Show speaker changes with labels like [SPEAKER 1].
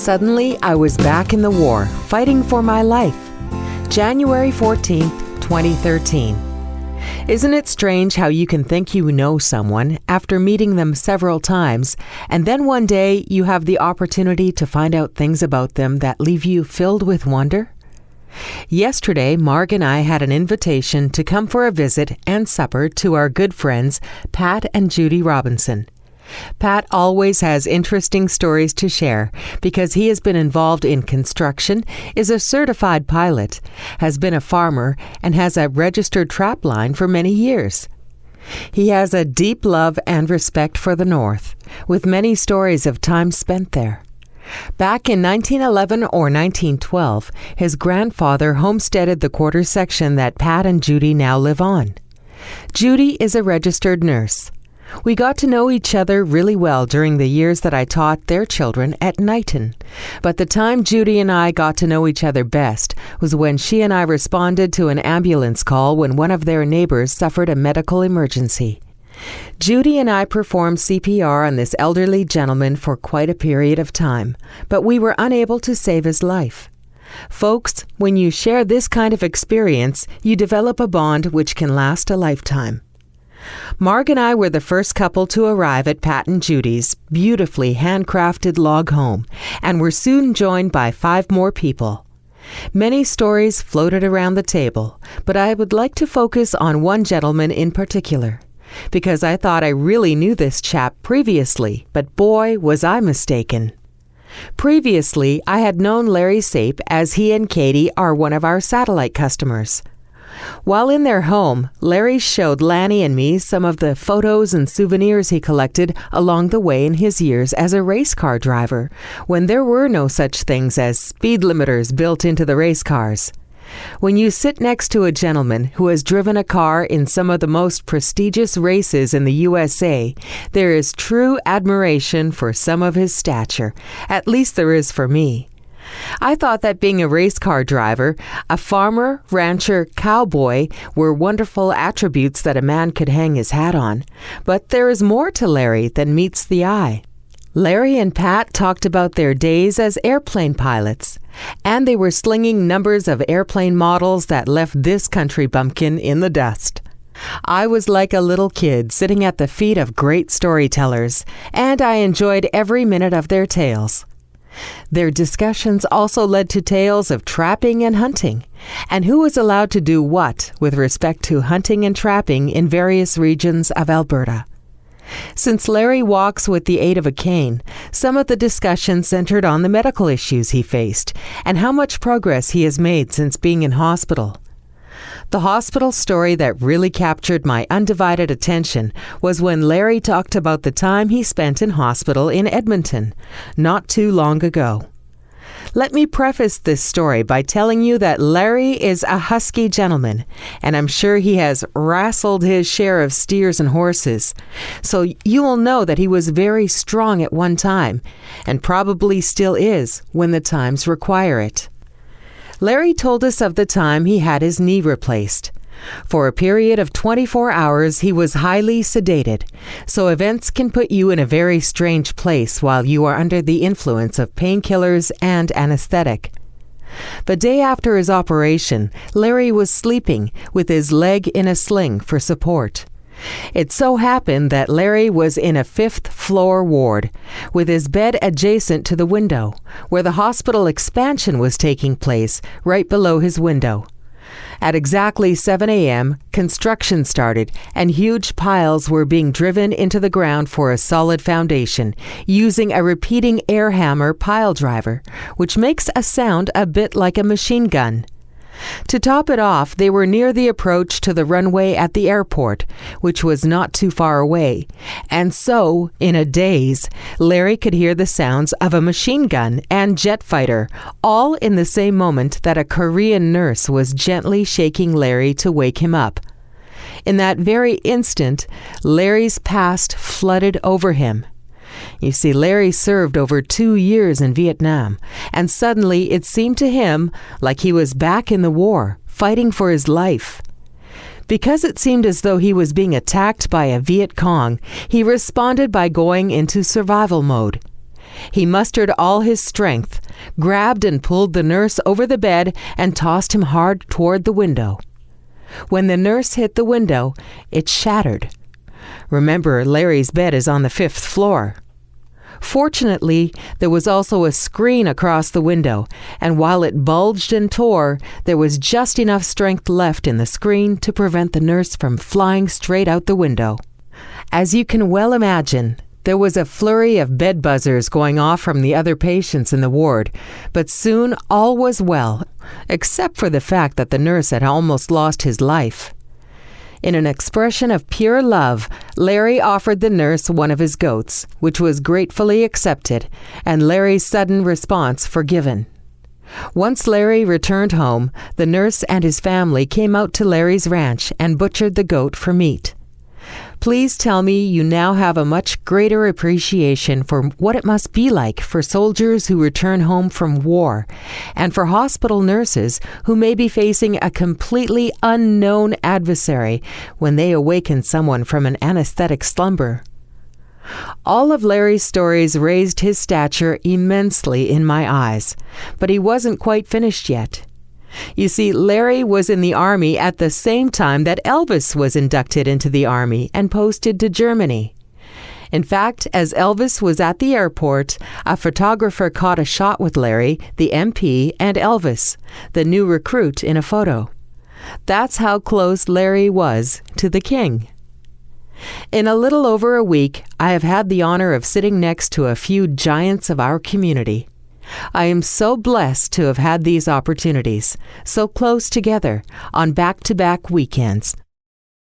[SPEAKER 1] Suddenly, I was back in the war, fighting for my life. January 14th, 2013. Isn't it strange how you can think you know someone after meeting them several times, and then one day you have the opportunity to find out things about them that leave you filled with wonder? Yesterday, Marg and I had an invitation to come for a visit and supper to our good friends, Pat and Judy Robinson. Pat always has interesting stories to share because he has been involved in construction, is a certified pilot, has been a farmer, and has a registered trap line for many years. He has a deep love and respect for the North, with many stories of time spent there. Back in 1911 or 1912, his grandfather homesteaded the quarter section that Pat and Judy now live on. Judy is a registered nurse. We got to know each other really well during the years that I taught their children at Knighton. But the time Judy and I got to know each other best was when she and I responded to an ambulance call when one of their neighbors suffered a medical emergency. Judy and I performed CPR on this elderly gentleman for quite a period of time, but we were unable to save his life. Folks, when you share this kind of experience, you develop a bond which can last a lifetime. Marg and I were the first couple to arrive at Pat and Judy's beautifully handcrafted log home, and were soon joined by 5 more people. Many stories floated around the table, but I would like to focus on one gentleman in particular, because I thought I really knew this chap previously, but boy, was I mistaken. Previously, I had known Larry Sape as he and Katie are one of our satellite customers. While in their home, Larry showed Lanny and me some of the photos and souvenirs he collected along the way in his years as a race car driver, when there were no such things as speed limiters built into the race cars. When you sit next to a gentleman who has driven a car in some of the most prestigious races in the USA, there is true admiration for some of his stature. At least there is for me. I thought that being a race car driver, a farmer, rancher, cowboy were wonderful attributes that a man could hang his hat on. But there is more to Larry than meets the eye. Larry and Pat talked about their days as airplane pilots, and they were slinging numbers of airplane models that left this country bumpkin in the dust. I was like a little kid sitting at the feet of great storytellers, and I enjoyed every minute of their tales. Their discussions also led to tales of trapping and hunting, and who was allowed to do what with respect to hunting and trapping in various regions of Alberta. Since Larry walks with the aid of a cane, some of the discussion centered on the medical issues he faced and how much progress he has made since being in hospital. The hospital story that really captured my undivided attention was when Larry talked about the time he spent in hospital in Edmonton, not too long ago. Let me preface this story by telling you that Larry is a husky gentleman, and I'm sure he has wrestled his share of steers and horses. So you will know that he was very strong at one time, and probably still is when the times require it. Larry told us of the time he had his knee replaced. For a period of 24 hours, he was highly sedated, so events can put you in a very strange place while you are under the influence of painkillers and anesthetic. The day after his operation, Larry was sleeping with his leg in a sling for support. It so happened that Larry was in a 5th-floor ward, with his bed adjacent to the window, where the hospital expansion was taking place, right below his window. At exactly 7 a.m., construction started, and huge piles were being driven into the ground for a solid foundation, using a repeating air hammer pile driver, which makes a sound a bit like a machine gun. To top it off, they were near the approach to the runway at the airport, which was not too far away, and so, in a daze, Larry could hear the sounds of a machine gun and jet fighter, all in the same moment that a Korean nurse was gently shaking Larry to wake him up. In that very instant, Larry's past flooded over him. You see, Larry served over 2 years in Vietnam, and suddenly it seemed to him like he was back in the war, fighting for his life. Because it seemed as though he was being attacked by a Viet Cong, he responded by going into survival mode. He mustered all his strength, grabbed and pulled the nurse over the bed, and tossed him hard toward the window. When the nurse hit the window, it shattered. Remember, Larry's bed is on the 5th floor. Fortunately, there was also a screen across the window, and while it bulged and tore, there was just enough strength left in the screen to prevent the nurse from flying straight out the window. As you can well imagine, there was a flurry of bed buzzers going off from the other patients in the ward, but soon all was well, except for the fact that the nurse had almost lost his life. In an expression of pure love, Larry offered the nurse one of his goats, which was gratefully accepted, and Larry's sudden response forgiven. Once Larry returned home, the nurse and his family came out to Larry's ranch and butchered the goat for meat. Please tell me you now have a much greater appreciation for what it must be like for soldiers who return home from war, and for hospital nurses who may be facing a completely unknown adversary when they awaken someone from an anesthetic slumber. All of Larry's stories raised his stature immensely in my eyes, but he wasn't quite finished yet. You see, Larry was in the Army at the same time that Elvis was inducted into the Army and posted to Germany. In fact, as Elvis was at the airport, a photographer caught a shot with Larry, the MP, and Elvis, the new recruit, in a photo. That's how close Larry was to the king. In a little over a week, I have had the honor of sitting next to a few giants of our community. I am so blessed to have had these opportunities, so close together, on back-to-back weekends.